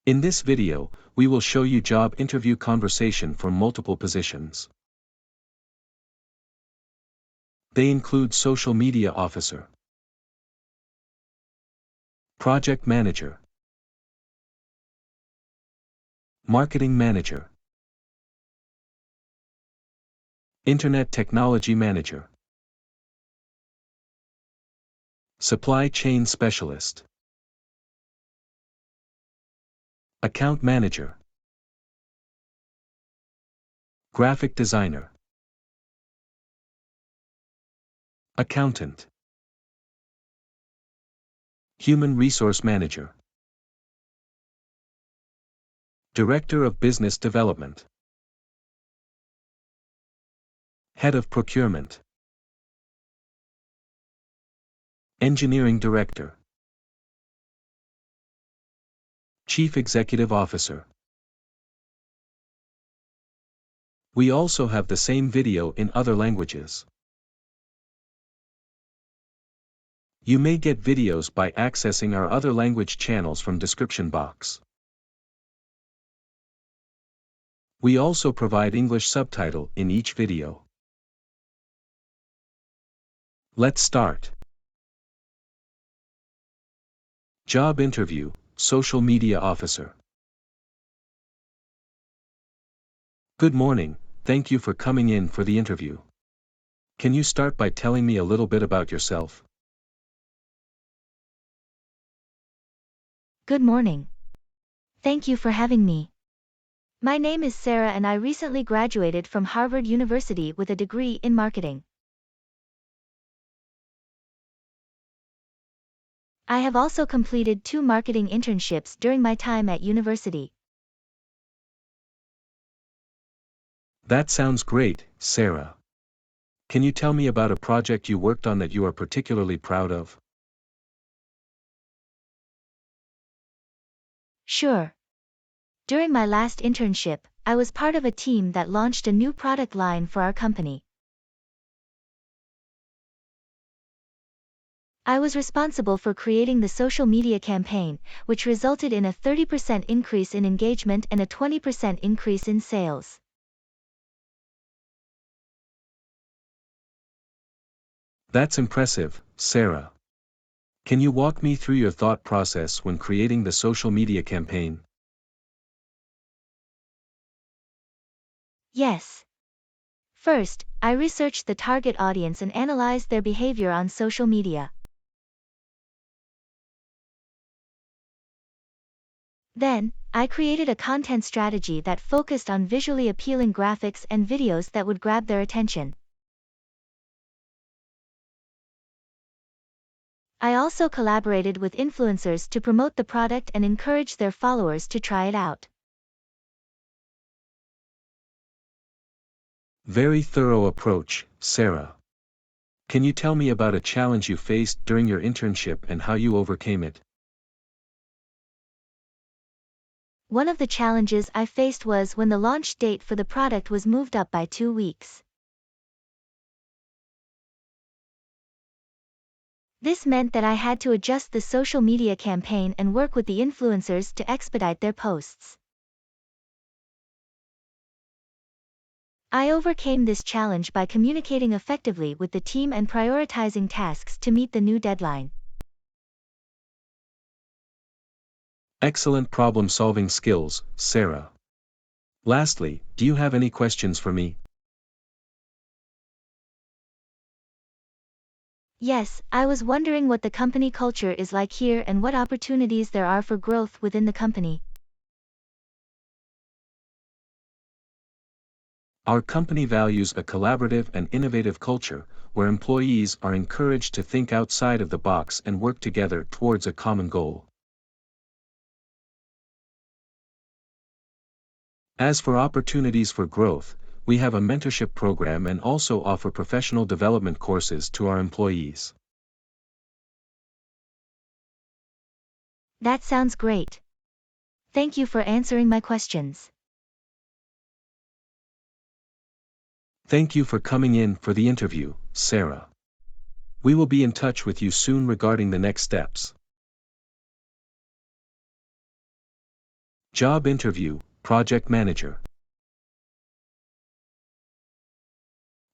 In this video, we will show you job interview conversation for multiple positions. They include social media officer, project manager, marketing manager, internet technology manager, supply chain specialist, account manager, graphic designer, accountant, human resource manager, director of business development, head of procurement, engineering director, chief executive officer. We also have the same video in other languages. You may get videos by accessing our other language channels from description box. We also provide English subtitle in each video. Let's start. Job interview, social media officer. Good morning, thank you for coming in for the interview. Can you start by telling me a little bit about yourself? Good morning. Thank you for having me. My name is Sarah and I recently graduated from Harvard University with a degree in marketing. I have also completed 2 marketing internships during my time at university. That sounds great, Sarah. Can you tell me about a project you worked on that you are particularly proud of? Sure. During my last internship, I was part of a team that launched a new product line for our company. I was responsible for creating the social media campaign, which resulted in a 30% increase in engagement and a 20% increase in sales. That's impressive, Sarah. Can you walk me through your thought process when creating the social media campaign? Yes. First, I researched the target audience and analyzed their behavior on social media. Then, I created a content strategy that focused on visually appealing graphics and videos that would grab their attention. I also collaborated with influencers to promote the product and encourage their followers to try it out. Very thorough approach, Sarah. Can you tell me about a challenge you faced during your internship and how you overcame it? One of the challenges I faced was when the launch date for the product was moved up by 2 weeks. This meant that I had to adjust the social media campaign and work with the influencers to expedite their posts. I overcame this challenge by communicating effectively with the team and prioritizing tasks to meet the new deadline. Excellent problem-solving skills, Sarah. Lastly, do you have any questions for me? Yes, I was wondering what the company culture is like here and what opportunities there are for growth within the company. Our company values a collaborative and innovative culture, where employees are encouraged to think outside of the box and work together towards a common goal. As for opportunities for growth, we have a mentorship program and also offer professional development courses to our employees. That sounds great. Thank you for answering my questions. Thank you for coming in for the interview, Sarah. We will be in touch with you soon regarding the next steps. Job interview, project manager.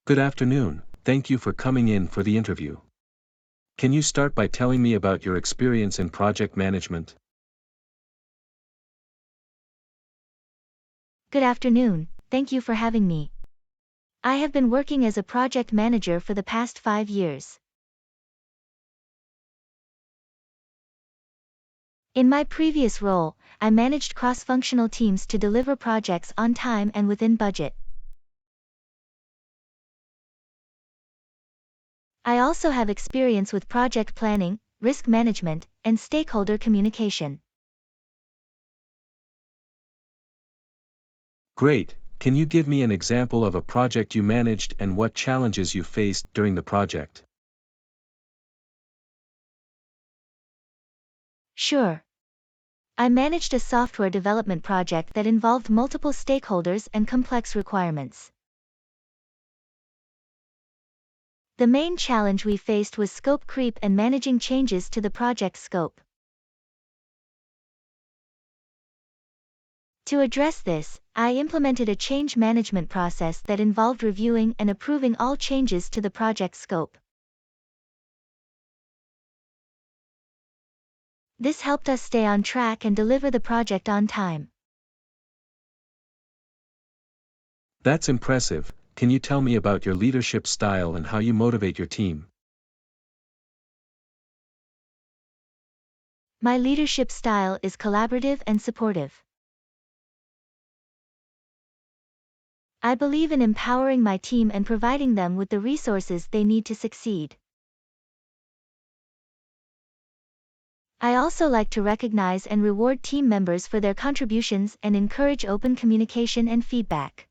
Good afternoon, thank you for coming in for the interview. Can you start by telling me about your experience in project management? Good afternoon, thank you for having me. I have been working as a project manager for the past 5 years. In my previous role, I managed cross-functional teams to deliver projects on time and within budget. I also have experience with project planning, risk management, and stakeholder communication. Great, can you give me an example of a project you managed and what challenges you faced during the project? Sure. I managed a software development project that involved multiple stakeholders and complex requirements. The main challenge we faced was scope creep and managing changes to the project scope. To address this, I implemented a change management process that involved reviewing and approving all changes to the project scope. This helped us stay on track and deliver the project on time. That's impressive, can you tell me about your leadership style and how you motivate your team? My leadership style is collaborative and supportive. I believe in empowering my team and providing them with the resources they need to succeed. I also like to recognize and reward team members for their contributions and encourage open communication and feedback.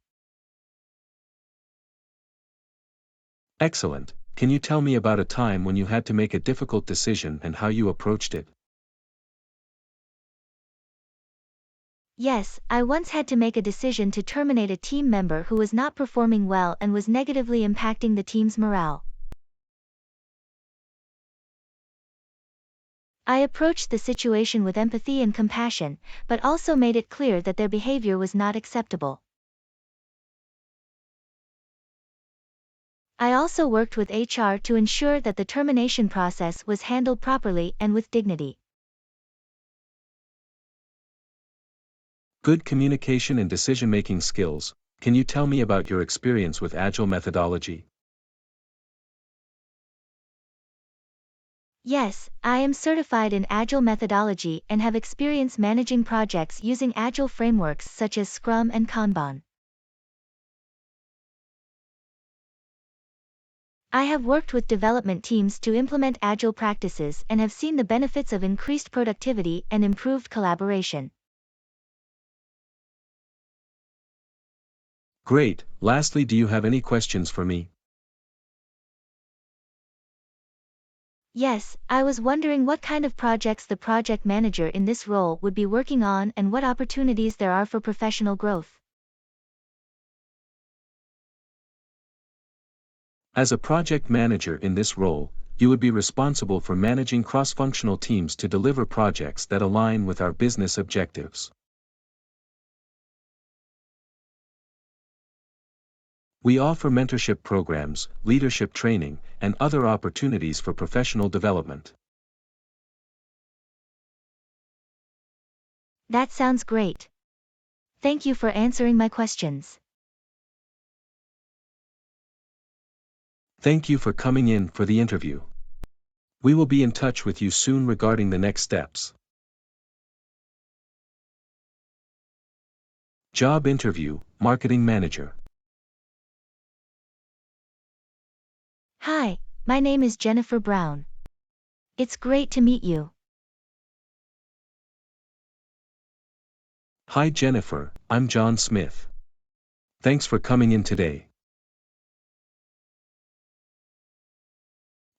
Excellent, can you tell me about a time when you had to make a difficult decision and how you approached it? Yes, I once had to make a decision to terminate a team member who was not performing well and was negatively impacting the team's morale. I approached the situation with empathy and compassion, but also made it clear that their behavior was not acceptable. I also worked with HR to ensure that the termination process was handled properly and with dignity. Good communication and decision-making skills, can you tell me about your experience with Agile methodology? Yes, I am certified in Agile methodology and have experience managing projects using Agile frameworks such as Scrum and Kanban. I have worked with development teams to implement Agile practices and have seen the benefits of increased productivity and improved collaboration. Great, lastly, do you have any questions for me? Yes, I was wondering what kind of projects the project manager in this role would be working on and what opportunities there are for professional growth. As a project manager in this role, you would be responsible for managing cross-functional teams to deliver projects that align with our business objectives. We offer mentorship programs, leadership training, and other opportunities for professional development. That sounds great. Thank you for answering my questions. Thank you for coming in for the interview. We will be in touch with you soon regarding the next steps. Job interview, marketing manager. Hi, my name is Jennifer Brown. It's great to meet you. Hi Jennifer, I'm John Smith. Thanks for coming in today.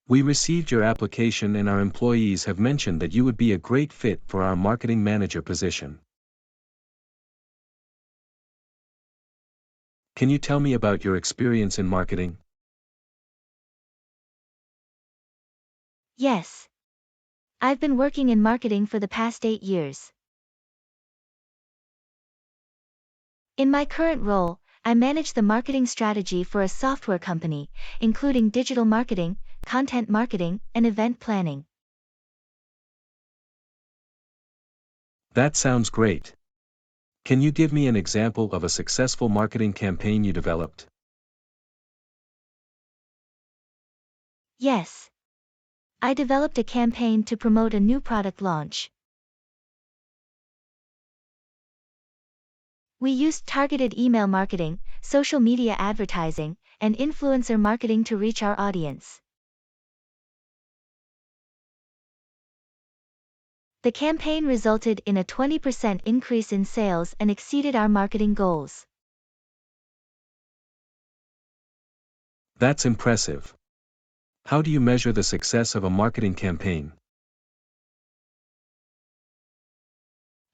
We received your application and our employees have mentioned that you would be a great fit for our marketing manager position. Can you tell me about your experience in marketing? Yes. I've been working in marketing for the past 8 years. In my current role, I manage the marketing strategy for a software company, including digital marketing, content marketing, and event planning. That sounds great. Can you give me an example of a successful marketing campaign you developed? Yes. I developed a campaign to promote a new product launch. We used targeted email marketing, social media advertising, and influencer marketing to reach our audience. The campaign resulted in a 20% increase in sales and exceeded our marketing goals. That's impressive. How do you measure the success of a marketing campaign?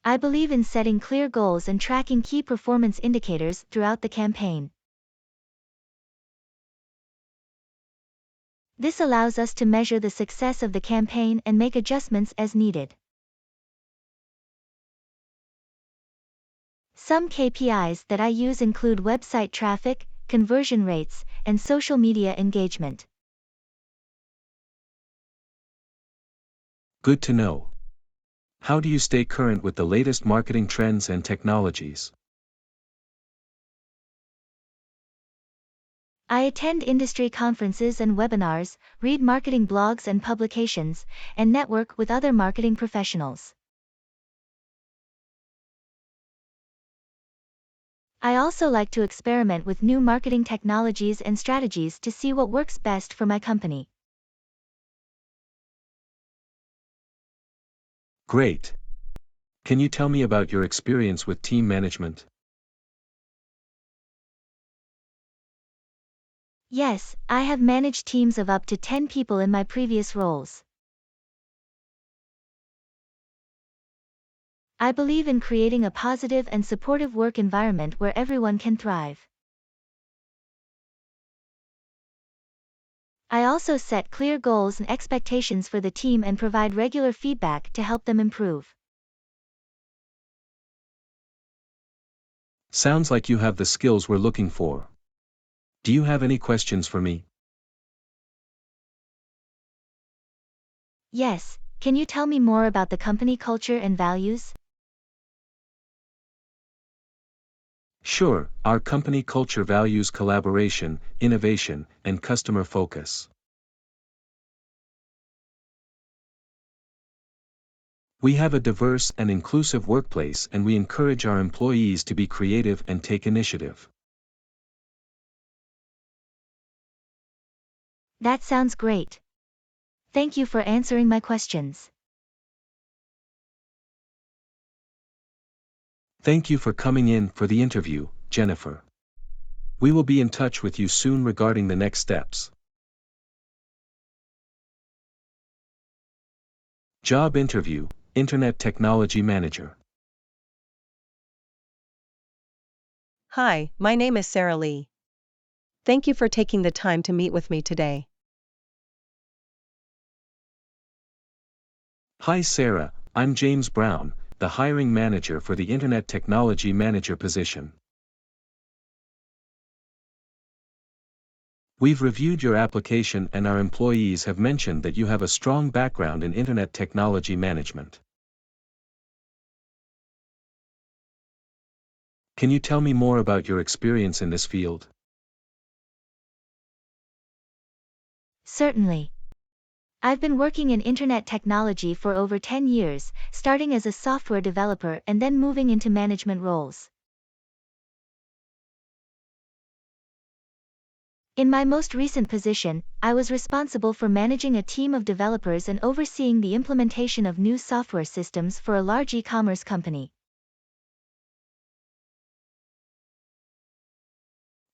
I believe in setting clear goals and tracking key performance indicators throughout the campaign. This allows us to measure the success of the campaign and make adjustments as needed. Some KPIs that I use include website traffic, conversion rates, and social media engagement. Good to know. How do you stay current with the latest marketing trends and technologies? I attend industry conferences and webinars, read marketing blogs and publications, and network with other marketing professionals. I also like to experiment with new marketing technologies and strategies to see what works best for my company. Great. Can you tell me about your experience with team management? Yes, I have managed teams of up to 10 people in my previous roles. I believe in creating a positive and supportive work environment where everyone can thrive. I also set clear goals and expectations for the team and provide regular feedback to help them improve. Sounds like you have the skills we're looking for. Do you have any questions for me? Yes, can you tell me more about the company culture and values? Sure, our company culture values collaboration, innovation, and customer focus. We have a diverse and inclusive workplace and we encourage our employees to be creative and take initiative. That sounds great. Thank you for answering my questions. Thank you for coming in for the interview, Jennifer. We will be in touch with you soon regarding the next steps. Job interview, Internet Technology Manager. Hi, my name is Sarah Lee. Thank you for taking the time to meet with me today. Hi Sarah, I'm James Brown, the hiring manager for the Internet Technology Manager position. We've reviewed your application and our employees have mentioned that you have a strong background in Internet technology management. Can you tell me more about your experience in this field? Certainly. I've been working in internet technology for over 10 years, starting as a software developer and then moving into management roles. In my most recent position, I was responsible for managing a team of developers and overseeing the implementation of new software systems for a large e-commerce company.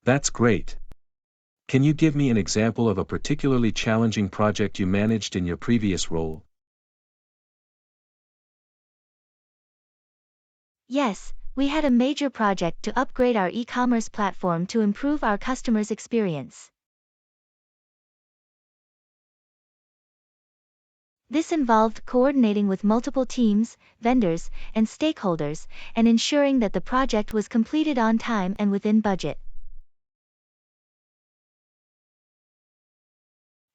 That's great. Can you give me an example of a particularly challenging project you managed in your previous role? Yes, we had a major project to upgrade our e-commerce platform to improve our customers' experience. This involved coordinating with multiple teams, vendors, and stakeholders, and ensuring that the project was completed on time and within budget.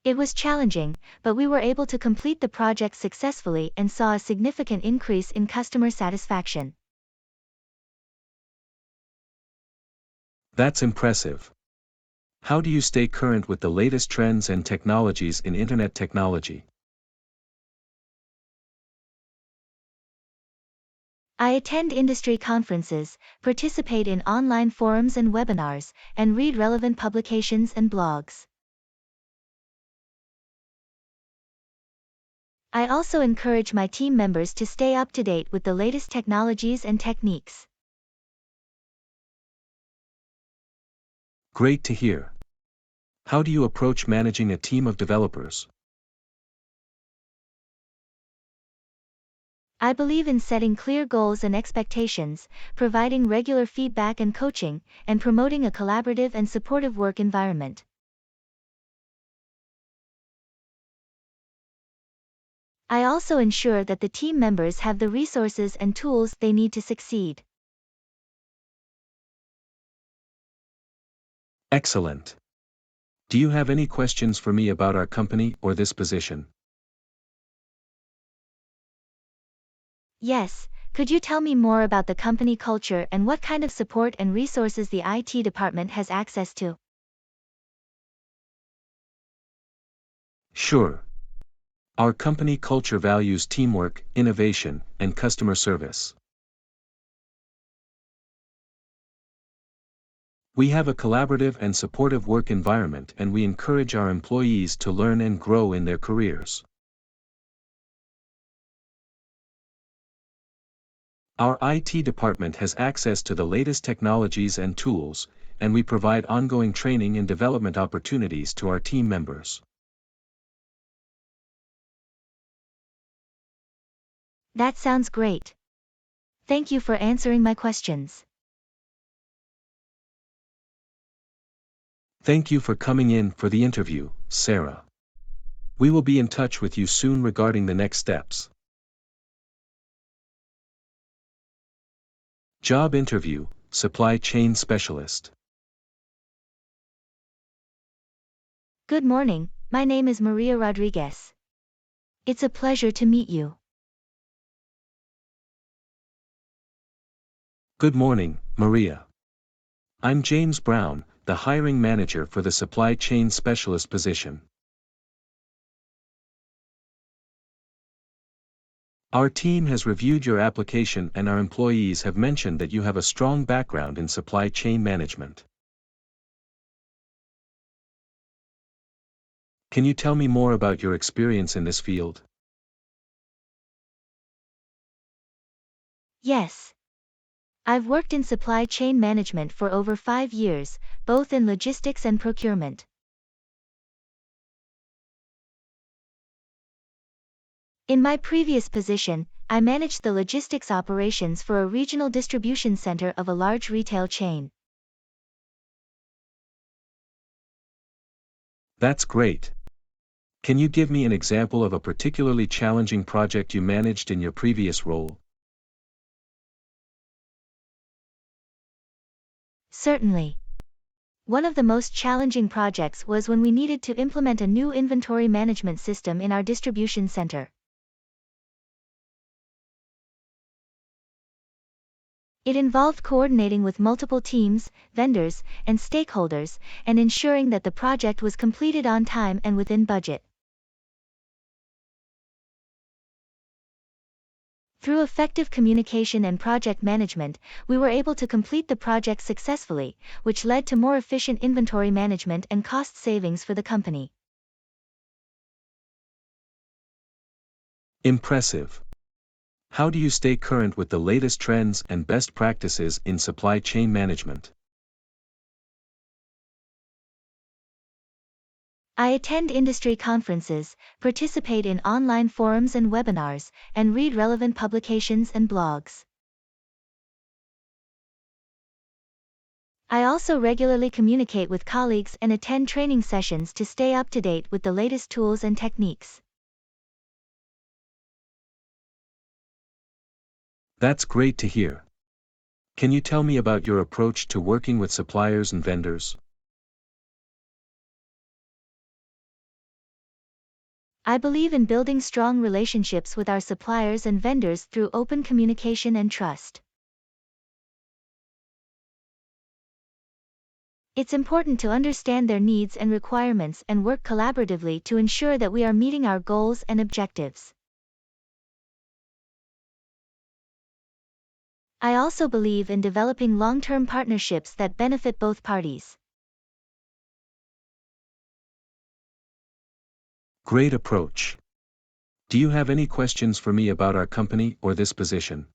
It was challenging, but we were able to complete the project successfully and saw a significant increase in customer satisfaction. That's impressive. How do you stay current with the latest trends and technologies in internet technology? I attend industry conferences, participate in online forums and webinars, and read relevant publications and blogs. I also encourage my team members to stay up to date with the latest technologies and techniques. Great to hear. How do you approach managing a team of developers? I believe in setting clear goals and expectations, providing regular feedback and coaching, and promoting a collaborative and supportive work environment. I also ensure that the team members have the resources and tools they need to succeed. Excellent. Do you have any questions for me about our company or this position? Yes, could you tell me more about the company culture and what kind of support and resources the IT department has access to? Sure. Our company culture values teamwork, innovation, and customer service. We have a collaborative and supportive work environment, and we encourage our employees to learn and grow in their careers. Our IT department has access to the latest technologies and tools, and we provide ongoing training and development opportunities to our team members. That sounds great. Thank you for answering my questions. Thank you for coming in for the interview, Sarah. We will be in touch with you soon regarding the next steps. Job interview, supply chain specialist. Good morning, my name is Maria Rodriguez. It's a pleasure to meet you. Good morning, Maria. I'm James Brown, the hiring manager for the supply chain specialist position. Our team has reviewed your application and our employees have mentioned that you have a strong background in supply chain management. Can you tell me more about your experience in this field? Yes. I've worked in supply chain management for over 5 years, both in logistics and procurement. In my previous position, I managed the logistics operations for a regional distribution center of a large retail chain. That's great. Can you give me an example of a particularly challenging project you managed in your previous role? Certainly. One of the most challenging projects was when we needed to implement a new inventory management system in our distribution center. It involved coordinating with multiple teams, vendors, and stakeholders, and ensuring that the project was completed on time and within budget. Through effective communication and project management, we were able to complete the project successfully, which led to more efficient inventory management and cost savings for the company. Impressive. How do you stay current with the latest trends and best practices in supply chain management? I attend industry conferences, participate in online forums and webinars, and read relevant publications and blogs. I also regularly communicate with colleagues and attend training sessions to stay up to date with the latest tools and techniques. That's great to hear. Can you tell me about your approach to working with suppliers and vendors? I believe in building strong relationships with our suppliers and vendors through open communication and trust. It's important to understand their needs and requirements and work collaboratively to ensure that we are meeting our goals and objectives. I also believe in developing long-term partnerships that benefit both parties. Great approach. Do you have any questions for me about our company or this position?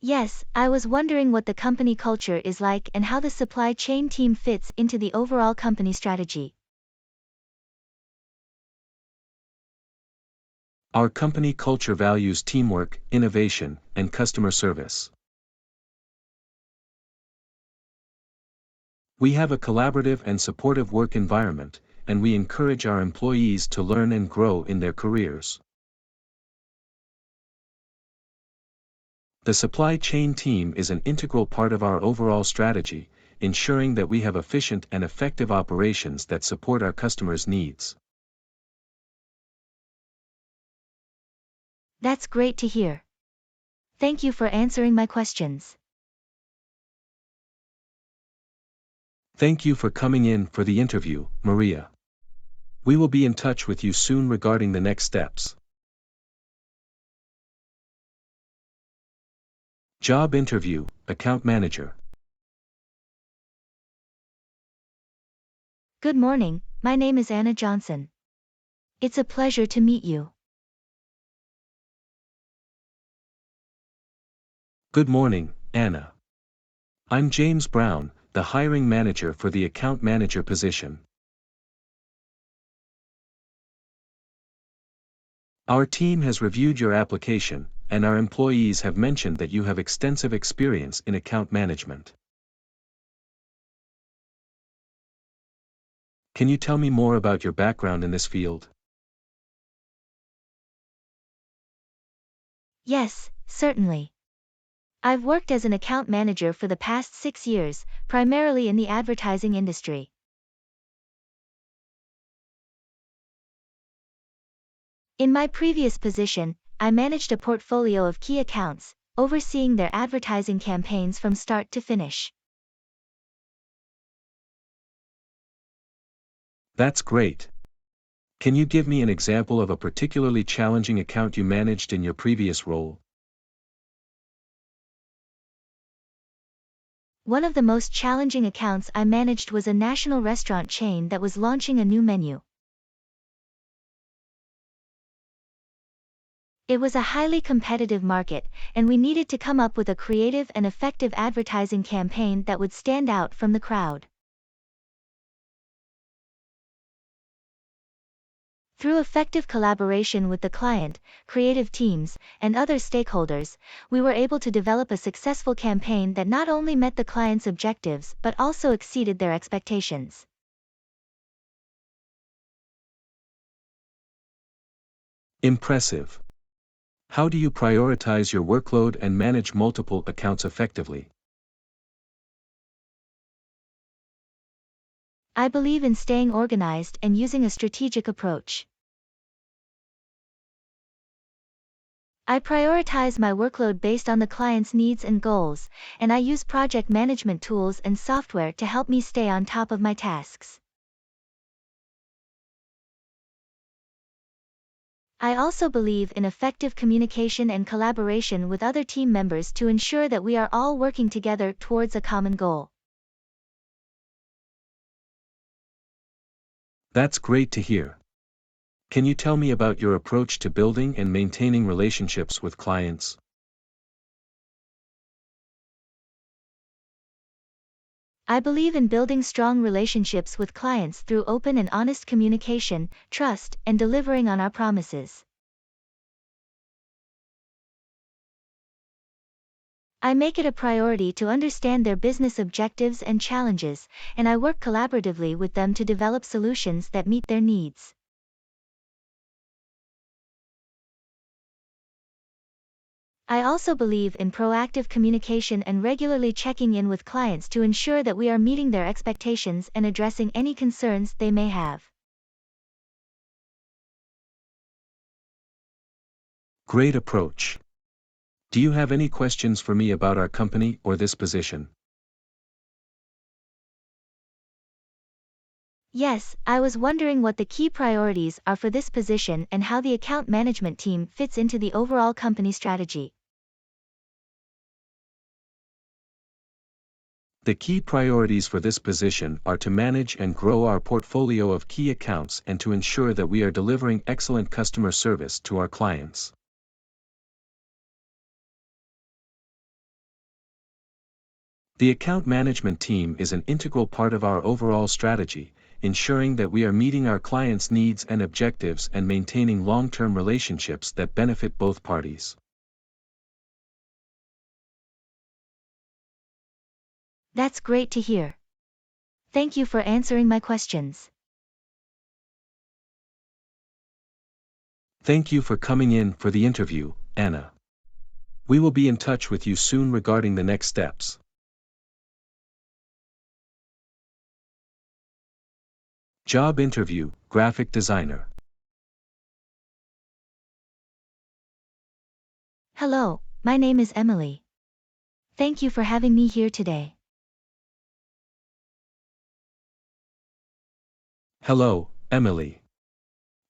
Yes, I was wondering what the company culture is like and how the supply chain team fits into the overall company strategy. Our company culture values teamwork, innovation, and customer service. We have a collaborative and supportive work environment, and we encourage our employees to learn and grow in their careers. The supply chain team is an integral part of our overall strategy, ensuring that we have efficient and effective operations that support our customers' needs. That's great to hear. Thank you for answering my questions. Thank you for coming in for the interview, Maria. We will be in touch with you soon regarding the next steps. Job interview, account manager. Good morning, my name is Anna Johnson. It's a pleasure to meet you. Good morning, Anna. I'm James Brown, the hiring manager for the account manager position. Our team has reviewed your application, and our employees have mentioned that you have extensive experience in account management. Can you tell me more about your background in this field? Yes, certainly. I've worked as an account manager for the past 6 years, primarily in the advertising industry. In my previous position, I managed a portfolio of key accounts, overseeing their advertising campaigns from start to finish. That's great. Can you give me an example of a particularly challenging account you managed in your previous role? One of the most challenging accounts I managed was a national restaurant chain that was launching a new menu. It was a highly competitive market, and we needed to come up with a creative and effective advertising campaign that would stand out from the crowd. Through effective collaboration with the client, creative teams, and other stakeholders, we were able to develop a successful campaign that not only met the client's objectives but also exceeded their expectations. Impressive. How do you prioritize your workload and manage multiple accounts effectively? I believe in staying organized and using a strategic approach. I prioritize my workload based on the client's needs and goals, and I use project management tools and software to help me stay on top of my tasks. I also believe in effective communication and collaboration with other team members to ensure that we are all working together towards a common goal. That's great to hear. Can you tell me about your approach to building and maintaining relationships with clients? I believe in building strong relationships with clients through open and honest communication, trust, and delivering on our promises. I make it a priority to understand their business objectives and challenges, and I work collaboratively with them to develop solutions that meet their needs. I also believe in proactive communication and regularly checking in with clients to ensure that we are meeting their expectations and addressing any concerns they may have. Great approach. Do you have any questions for me about our company or this position? Yes, I was wondering what the key priorities are for this position and how the account management team fits into the overall company strategy. The key priorities for this position are to manage and grow our portfolio of key accounts and to ensure that we are delivering excellent customer service to our clients. The account management team is an integral part of our overall strategy, ensuring that we are meeting our clients' needs and objectives and maintaining long-term relationships that benefit both parties. That's great to hear. Thank you for answering my questions. Thank you for coming in for the interview, Anna. We will be in touch with you soon regarding the next steps. Job interview, graphic designer. Hello, my name is Emily. Thank you for having me here today. Hello, Emily.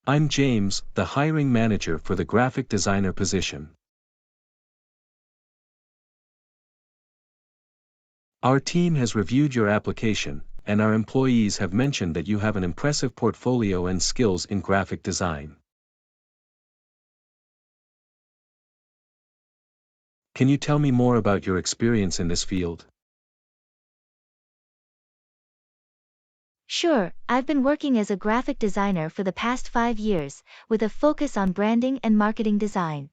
I'm James, the hiring manager for the graphic designer position. Our team has reviewed your application, and our employees have mentioned that you have an impressive portfolio and skills in graphic design. Can you tell me more about your experience in this field? Sure, I've been working as a graphic designer for the past 5 years, with a focus on branding and marketing design.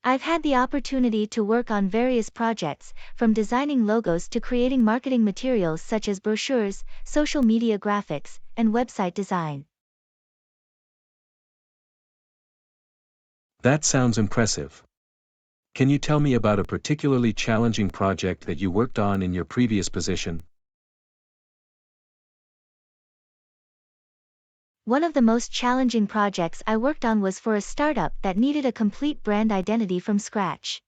I've had the opportunity to work on various projects, from designing logos to creating marketing materials such as brochures, social media graphics, and website design. That sounds impressive. Can you tell me about a particularly challenging project that you worked on in your previous position? One of the most challenging projects I worked on was for a startup that needed a complete brand identity from scratch.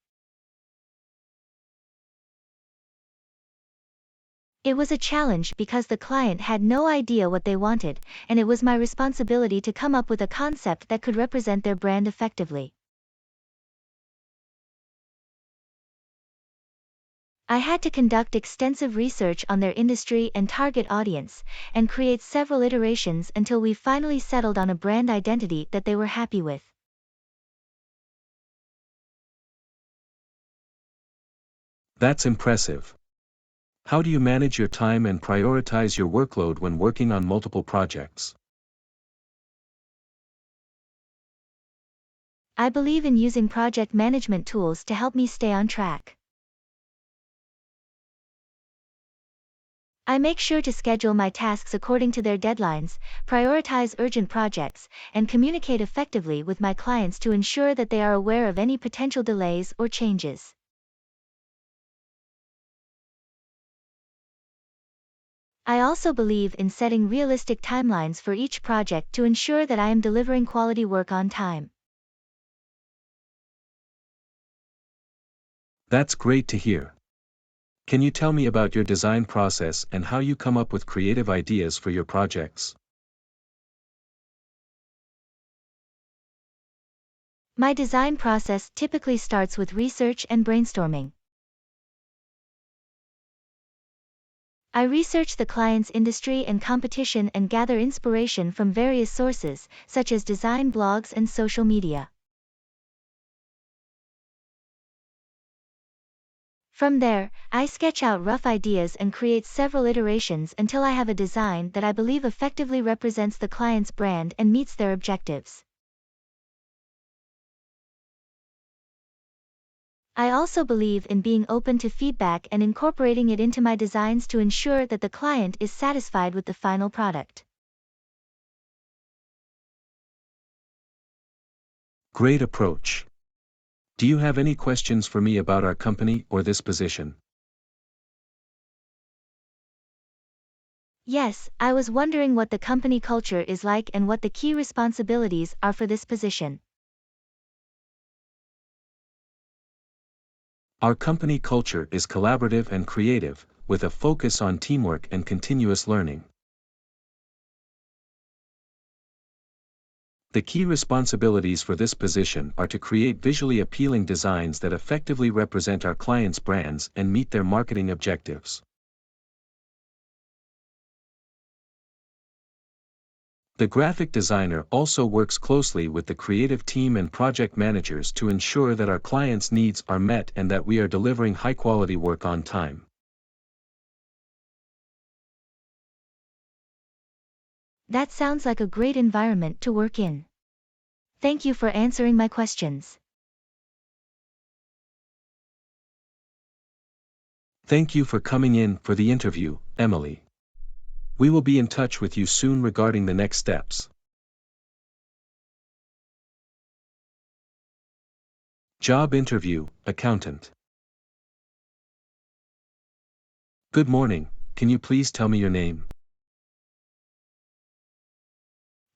It was a challenge because the client had no idea what they wanted, and it was my responsibility to come up with a concept that could represent their brand effectively. I had to conduct extensive research on their industry and target audience, and create several iterations until we finally settled on a brand identity that they were happy with. That's impressive. How do you manage your time and prioritize your workload when working on multiple projects? I believe in using project management tools to help me stay on track. I make sure to schedule my tasks according to their deadlines, prioritize urgent projects, and communicate effectively with my clients to ensure that they are aware of any potential delays or changes. I also believe in setting realistic timelines for each project to ensure that I am delivering quality work on time. That's great to hear. Can you tell me about your design process and how you come up with creative ideas for your projects? My design process typically starts with research and brainstorming. I research the client's industry and competition and gather inspiration from various sources, such as design blogs and social media. From there, I sketch out rough ideas and create several iterations until I have a design that I believe effectively represents the client's brand and meets their objectives. I also believe in being open to feedback and incorporating it into my designs to ensure that the client is satisfied with the final product. Great approach. Do you have any questions for me about our company or this position? Yes, I was wondering what the company culture is like and what the key responsibilities are for this position. Our company culture is collaborative and creative, with a focus on teamwork and continuous learning. The key responsibilities for this position are to create visually appealing designs that effectively represent our clients' brands and meet their marketing objectives. The graphic designer also works closely with the creative team and project managers to ensure that our clients' needs are met and that we are delivering high-quality work on time. That sounds like a great environment to work in. Thank you for answering my questions. Thank you for coming in for the interview, Emily. We will be in touch with you soon regarding the next steps. Job interview, accountant. Good morning, can you please tell me your name?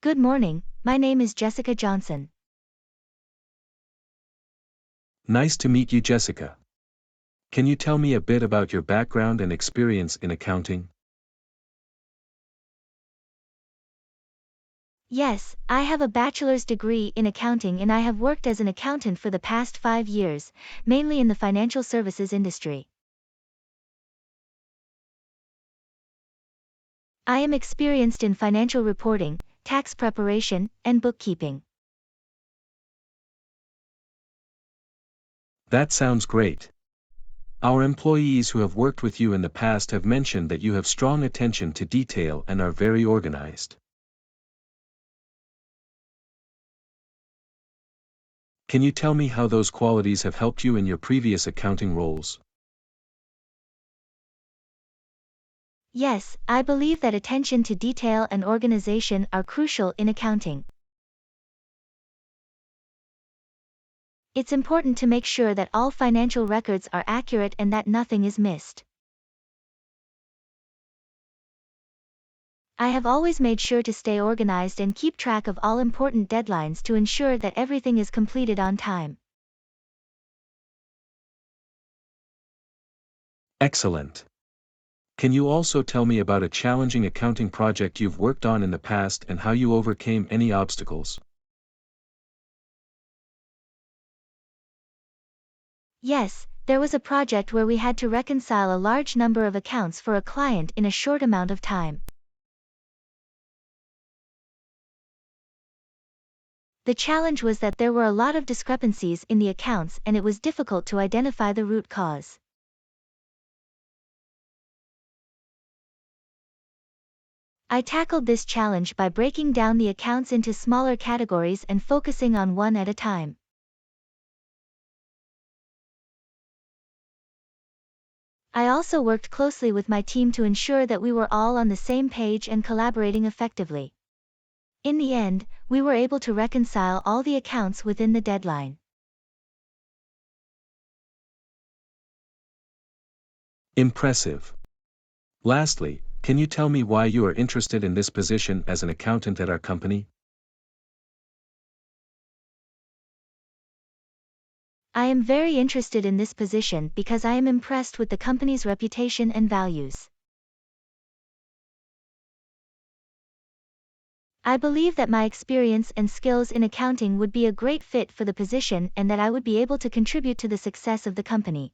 Good morning, my name is Jessica Johnson. Nice to meet you, Jessica. Can you tell me a bit about your background and experience in accounting? Yes, I have a bachelor's degree in accounting and I have worked as an accountant for the past 5 years, mainly in the financial services industry. I am experienced in financial reporting, tax preparation, and bookkeeping. That sounds great. Our employees who have worked with you in the past have mentioned that you have strong attention to detail and are very organized. Can you tell me how those qualities have helped you in your previous accounting roles? Yes, I believe that attention to detail and organization are crucial in accounting. It's important to make sure that all financial records are accurate and that nothing is missed. I have always made sure to stay organized and keep track of all important deadlines to ensure that everything is completed on time. Excellent. Can you also tell me about a challenging accounting project you've worked on in the past and how you overcame any obstacles? Yes, there was a project where we had to reconcile a large number of accounts for a client in a short amount of time. The challenge was that there were a lot of discrepancies in the accounts and it was difficult to identify the root cause. I tackled this challenge by breaking down the accounts into smaller categories and focusing on one at a time. I also worked closely with my team to ensure that we were all on the same page and collaborating effectively. In the end, we were able to reconcile all the accounts within the deadline. Impressive. Lastly, can you tell me why you are interested in this position as an accountant at our company? I am very interested in this position because I am impressed with the company's reputation and values. I believe that my experience and skills in accounting would be a great fit for the position and that I would be able to contribute to the success of the company.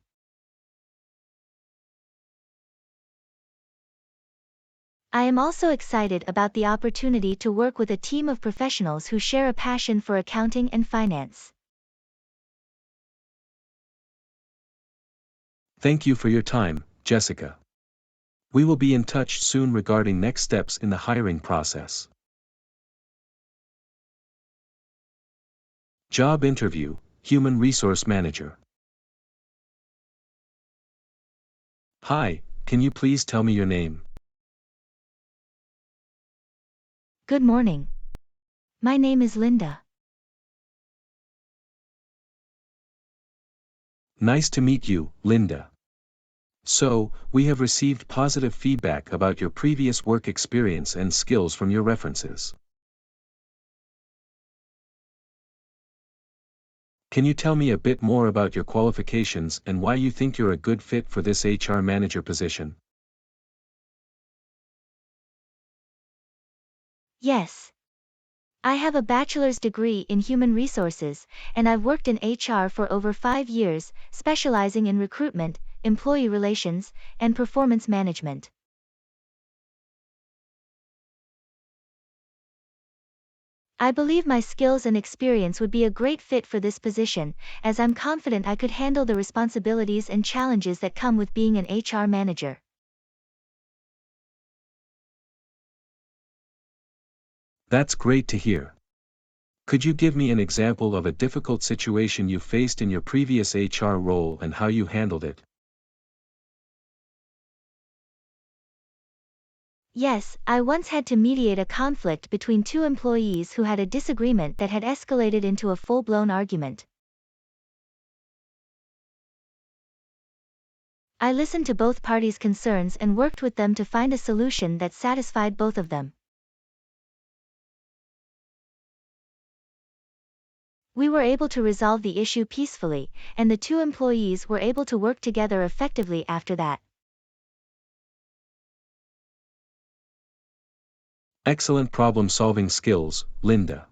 I am also excited about the opportunity to work with a team of professionals who share a passion for accounting and finance. Thank you for your time, Jessica. We will be in touch soon regarding next steps in the hiring process. Job interview, Human Resource Manager. Hi, can you please tell me your name? Good morning. My name is Linda. Nice to meet you, Linda. So, we have received positive feedback about your previous work experience and skills from your references. Can you tell me a bit more about your qualifications and why you think you're a good fit for this HR manager position? Yes. I have a bachelor's degree in human resources, and I've worked in HR for over 5 years, specializing in recruitment, employee relations, and performance management. I believe my skills and experience would be a great fit for this position, as I'm confident I could handle the responsibilities and challenges that come with being an HR manager. That's great to hear. Could you give me an example of a difficult situation you faced in your previous HR role and how you handled it? Yes, I once had to mediate a conflict between two employees who had a disagreement that had escalated into a full-blown argument. I listened to both parties' concerns and worked with them to find a solution that satisfied both of them. We were able to resolve the issue peacefully, and the two employees were able to work together effectively after that. Excellent problem-solving skills, Linda.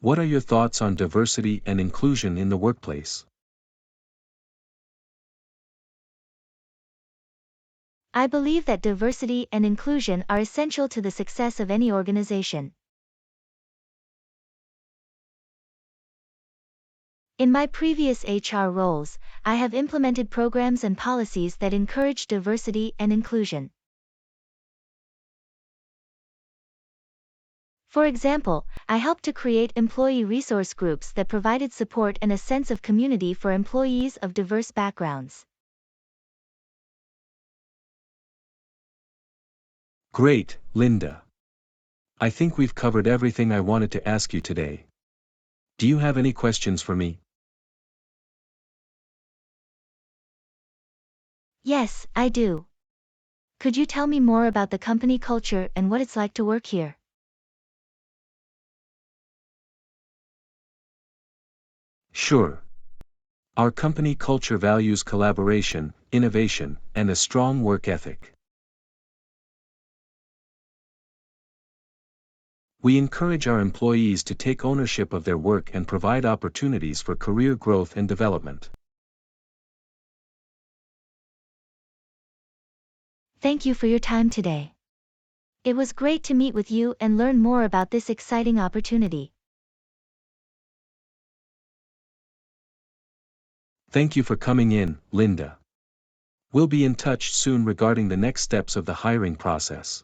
What are your thoughts on diversity and inclusion in the workplace? I believe that diversity and inclusion are essential to the success of any organization. In my previous HR roles, I have implemented programs and policies that encourage diversity and inclusion. For example, I helped to create employee resource groups that provided support and a sense of community for employees of diverse backgrounds. Great, Linda. I think we've covered everything I wanted to ask you today. Do you have any questions for me? Yes, I do. Could you tell me more about the company culture and what it's like to work here? Sure. Our company culture values collaboration, innovation, and a strong work ethic. We encourage our employees to take ownership of their work and provide opportunities for career growth and development. Thank you for your time today. It was great to meet with you and learn more about this exciting opportunity. Thank you for coming in, Linda. We'll be in touch soon regarding the next steps of the hiring process.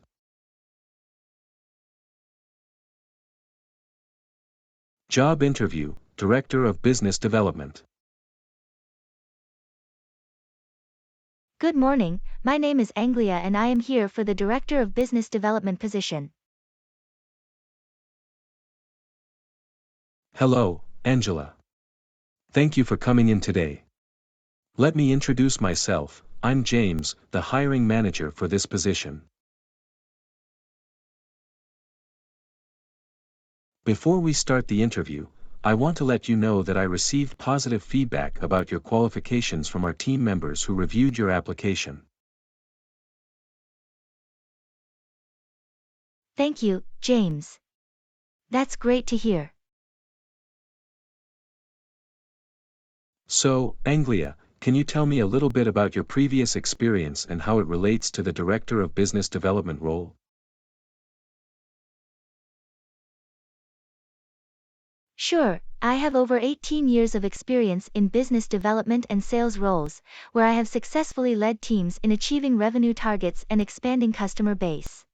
Job interview, Director of Business Development. Good morning, my name is Anglia and I am here for the Director of Business Development position. Hello, Angela. Thank you for coming in today. Let me introduce myself. I'm James, the hiring manager for this position. Before we start the interview, I want to let you know that I received positive feedback about your qualifications from our team members who reviewed your application. Thank you, James. That's great to hear. So, Anglia, can you tell me a little bit about your previous experience and how it relates to the Director of Business Development role? Sure, I have over 18 years of experience in business development and sales roles, where I have successfully led teams in achieving revenue targets and expanding customer base.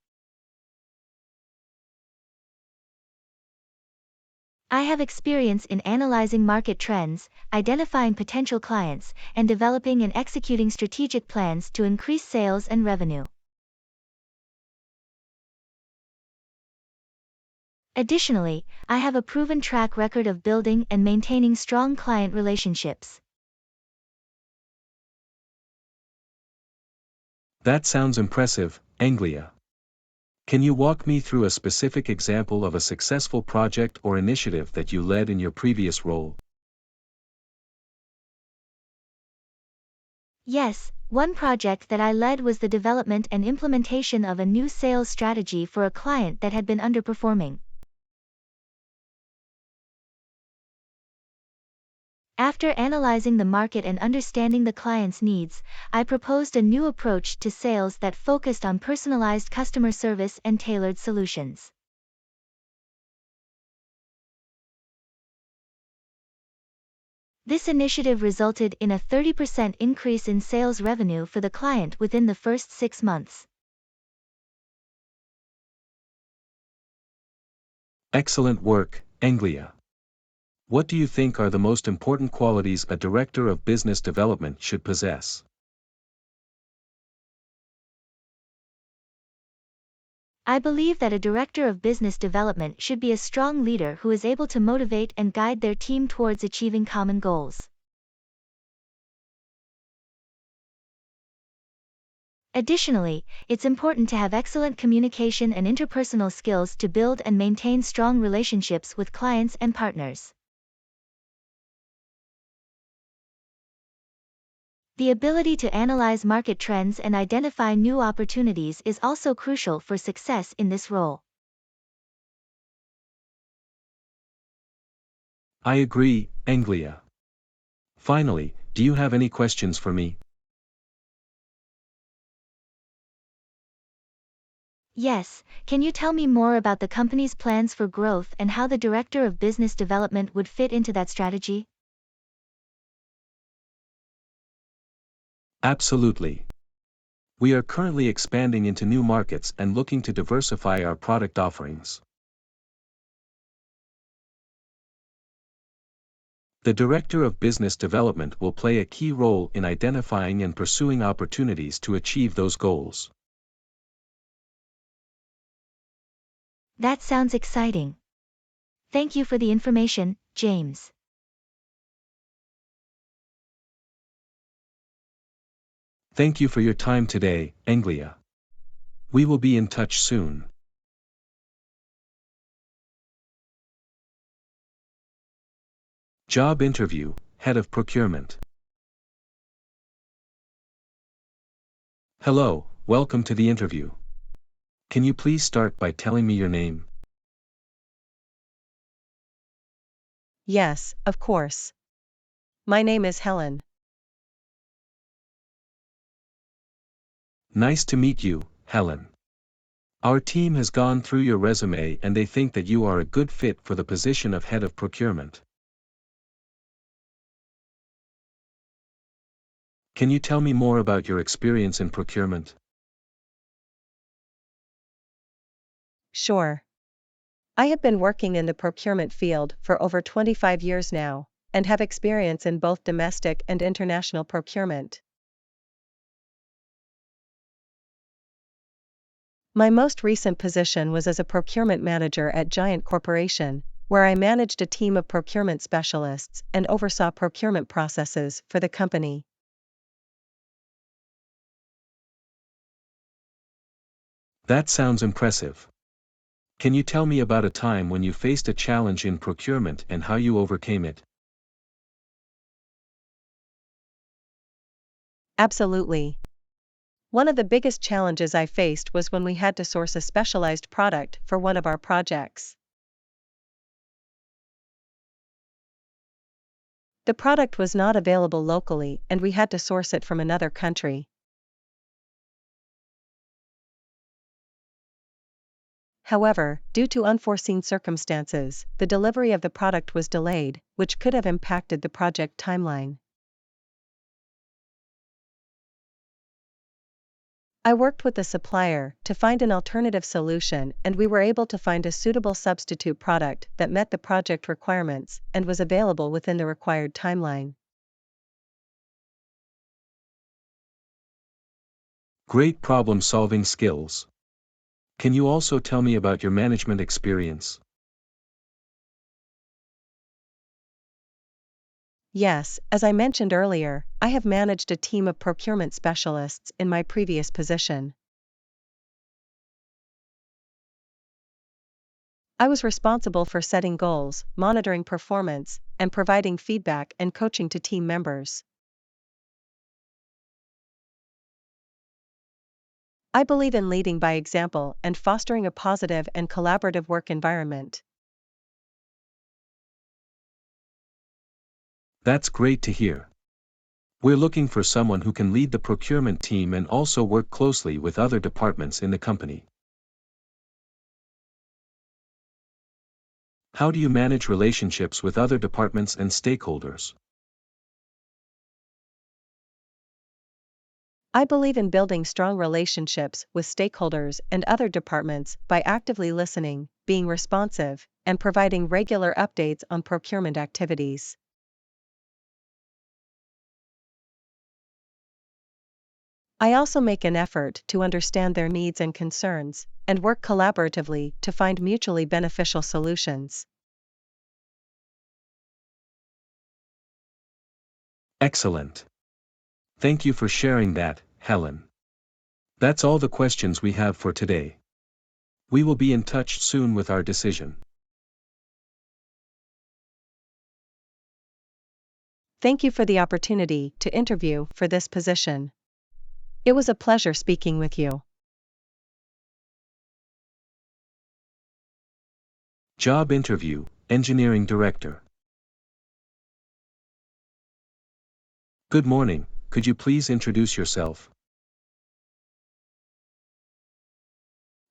I have experience in analyzing market trends, identifying potential clients, and developing and executing strategic plans to increase sales and revenue. Additionally, I have a proven track record of building and maintaining strong client relationships. That sounds impressive, Anglia. Can you walk me through a specific example of a successful project or initiative that you led in your previous role? Yes, one project that I led was the development and implementation of a new sales strategy for a client that had been underperforming. After analyzing the market and understanding the client's needs, I proposed a new approach to sales that focused on personalized customer service and tailored solutions. This initiative resulted in a 30% increase in sales revenue for the client within the first 6 months. Excellent work, Anglia. What do you think are the most important qualities a director of business development should possess? I believe that a director of business development should be a strong leader who is able to motivate and guide their team towards achieving common goals. Additionally, it's important to have excellent communication and interpersonal skills to build and maintain strong relationships with clients and partners. The ability to analyze market trends and identify new opportunities is also crucial for success in this role. I agree, Anglia. Finally, do you have any questions for me? Yes, can you tell me more about the company's plans for growth and how the director of business development would fit into that strategy? Absolutely. We are currently expanding into new markets and looking to diversify our product offerings. The Director of Business Development will play a key role in identifying and pursuing opportunities to achieve those goals. That sounds exciting. Thank you for the information, James. Thank you for your time today, Anglia. We will be in touch soon. Job interview, Head of Procurement. Hello, welcome to the interview. Can you please start by telling me your name? Yes, of course. My name is Helen. Nice to meet you, Helen. Our team has gone through your resume and they think that you are a good fit for the position of Head of Procurement. Can you tell me more about your experience in procurement? Sure. I have been working in the procurement field for over 25 years now, and have experience in both domestic and international procurement. My most recent position was as a procurement manager at Giant Corporation, where I managed a team of procurement specialists and oversaw procurement processes for the company. That sounds impressive. Can you tell me about a time when you faced a challenge in procurement and how you overcame it? Absolutely. One of the biggest challenges I faced was when we had to source a specialized product for one of our projects. The product was not available locally and we had to source it from another country. However, due to unforeseen circumstances, the delivery of the product was delayed, which could have impacted the project timeline. I worked with the supplier to find an alternative solution, and we were able to find a suitable substitute product that met the project requirements and was available within the required timeline. Great problem-solving skills. Can you also tell me about your management experience? Yes, as I mentioned earlier, I have managed a team of procurement specialists in my previous position. I was responsible for setting goals, monitoring performance, and providing feedback and coaching to team members. I believe in leading by example and fostering a positive and collaborative work environment. That's great to hear. We're looking for someone who can lead the procurement team and also work closely with other departments in the company. How do you manage relationships with other departments and stakeholders? I believe in building strong relationships with stakeholders and other departments by actively listening, being responsive, and providing regular updates on procurement activities. I also make an effort to understand their needs and concerns, and work collaboratively to find mutually beneficial solutions. Excellent. Thank you for sharing that, Helen. That's all the questions we have for today. We will be in touch soon with our decision. Thank you for the opportunity to interview for this position. It was a pleasure speaking with you. Job interview, Engineering Director. Good morning, could you please introduce yourself?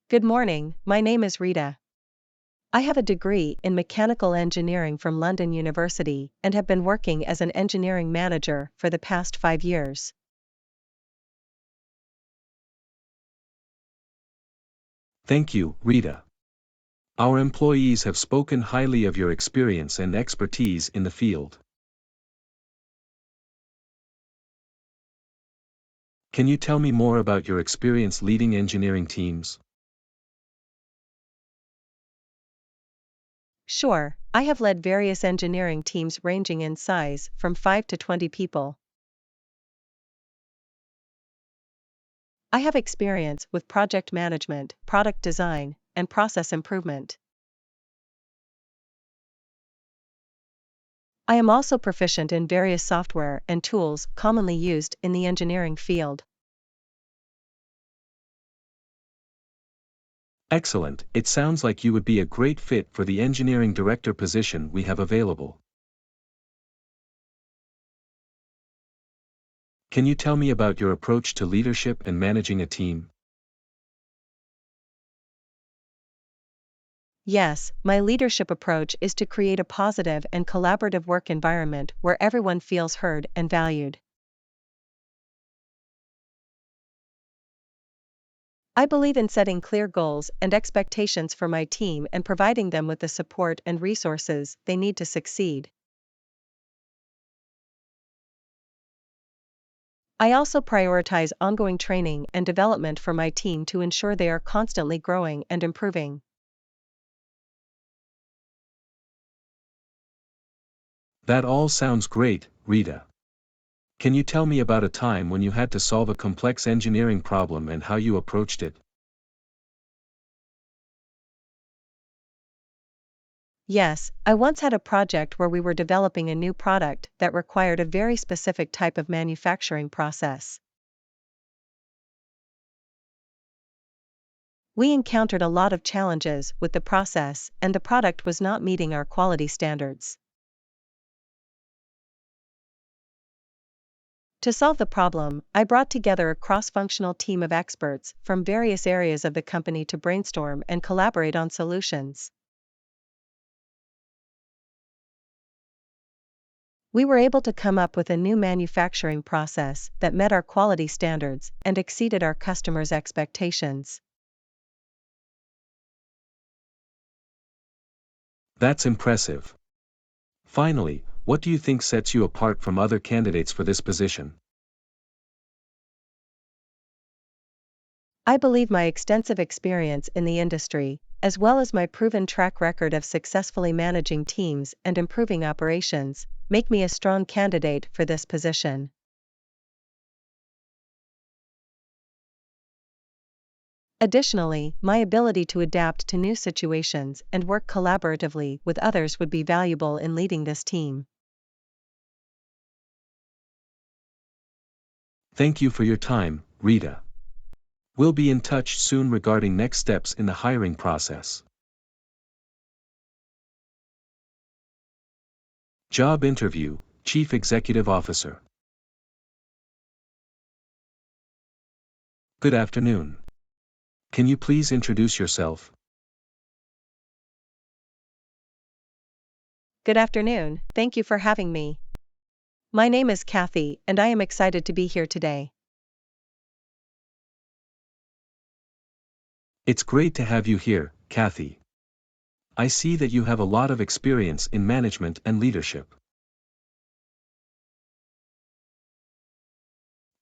Good morning, my name is Rita. I have a degree in mechanical engineering from London University and have been working as an engineering manager for the past 5 years. Thank you, Rita. Our employees have spoken highly of your experience and expertise in the field. Can you tell me more about your experience leading engineering teams? Sure, I have led various engineering teams ranging in size from 5 to 20 people. I have experience with project management, product design, and process improvement. I am also proficient in various software and tools commonly used in the engineering field. Excellent, it sounds like you would be a great fit for the engineering director position we have available. Can you tell me about your approach to leadership and managing a team? Yes, my leadership approach is to create a positive and collaborative work environment where everyone feels heard and valued. I believe in setting clear goals and expectations for my team and providing them with the support and resources they need to succeed. I also prioritize ongoing training and development for my team to ensure they are constantly growing and improving. That all sounds great, Rita. Can you tell me about a time when you had to solve a complex engineering problem and how you approached it? Yes, I once had a project where we were developing a new product that required a very specific type of manufacturing process. We encountered a lot of challenges with the process, and the product was not meeting our quality standards. To solve the problem, I brought together a cross-functional team of experts from various areas of the company to brainstorm and collaborate on solutions. We were able to come up with a new manufacturing process that met our quality standards and exceeded our customers' expectations. That's impressive. Finally, what do you think sets you apart from other candidates for this position? I believe my extensive experience in the industry, as well as my proven track record of successfully managing teams and improving operations, make me a strong candidate for this position. Additionally, my ability to adapt to new situations and work collaboratively with others would be valuable in leading this team. Thank you for your time, Rita. We'll be in touch soon regarding next steps in the hiring process. Job interview, Chief Executive Officer. Good afternoon. Can you please introduce yourself? Good afternoon, thank you for having me. My name is Kathy, and I am excited to be here today. It's great to have you here, Kathy. I see that you have a lot of experience in management and leadership.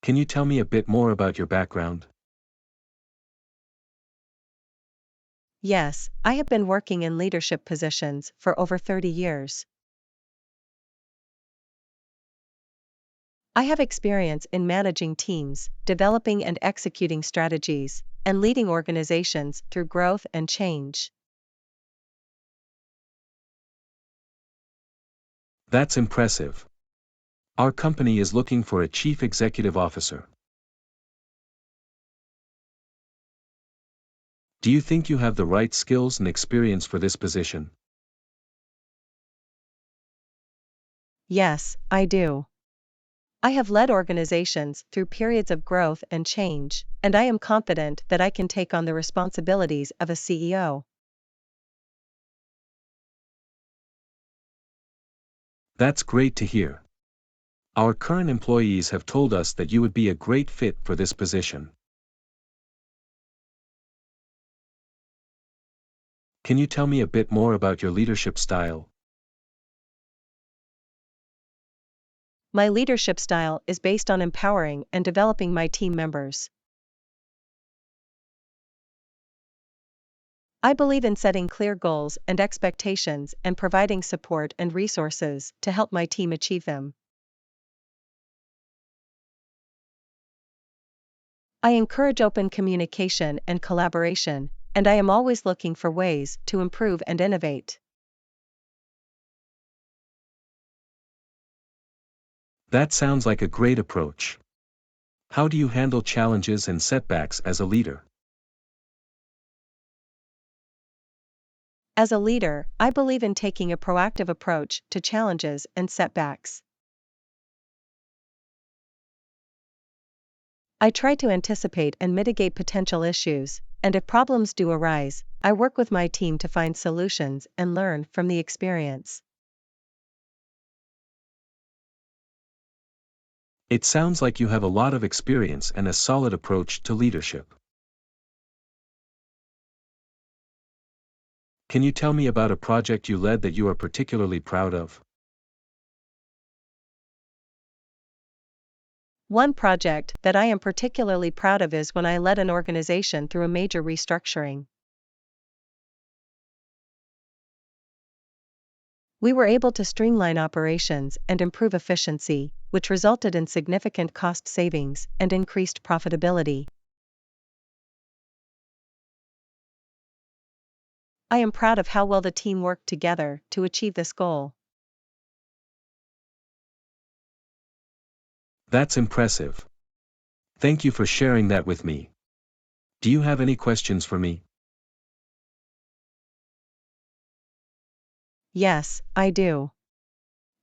Can you tell me a bit more about your background? Yes, I have been working in leadership positions for over 30 years. I have experience in managing teams, developing and executing strategies, and leading organizations through growth and change. That's impressive. Our company is looking for a Chief Executive Officer. Do you think you have the right skills and experience for this position? Yes, I do. I have led organizations through periods of growth and change, and I am confident that I can take on the responsibilities of a CEO. That's great to hear. Our current employees have told us that you would be a great fit for this position. Can you tell me a bit more about your leadership style? My leadership style is based on empowering and developing my team members. I believe in setting clear goals and expectations and providing support and resources to help my team achieve them. I encourage open communication and collaboration, and I am always looking for ways to improve and innovate. That sounds like a great approach. How do you handle challenges and setbacks as a leader? As a leader, I believe in taking a proactive approach to challenges and setbacks. I try to anticipate and mitigate potential issues, and if problems do arise, I work with my team to find solutions and learn from the experience. It sounds like you have a lot of experience and a solid approach to leadership. Can you tell me about a project you led that you are particularly proud of? One project that I am particularly proud of is when I led an organization through a major restructuring. We were able to streamline operations and improve efficiency, which resulted in significant cost savings and increased profitability. I am proud of how well the team worked together to achieve this goal. That's impressive. Thank you for sharing that with me. Do you have any questions for me? Yes, I do.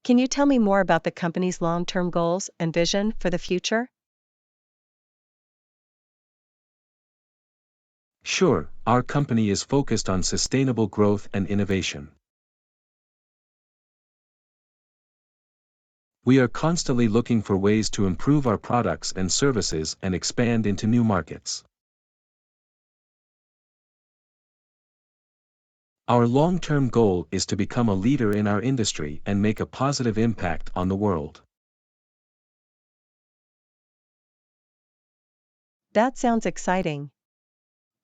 Can you tell me more about the company's long-term goals and vision for the future? Sure, our company is focused on sustainable growth and innovation. We are constantly looking for ways to improve our products and services and expand into new markets. Our long-term goal is to become a leader in our industry and make a positive impact on the world. That sounds exciting.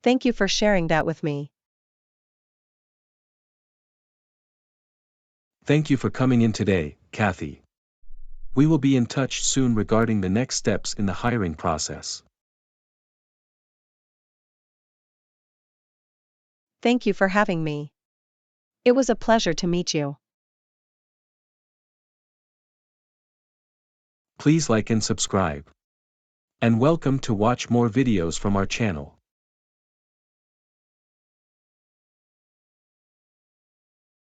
Thank you for sharing that with me. Thank you for coming in today, Kathy. We will be in touch soon regarding the next steps in the hiring process. Thank you for having me. It was a pleasure to meet you. Please like and subscribe. And welcome to watch more videos from our channel.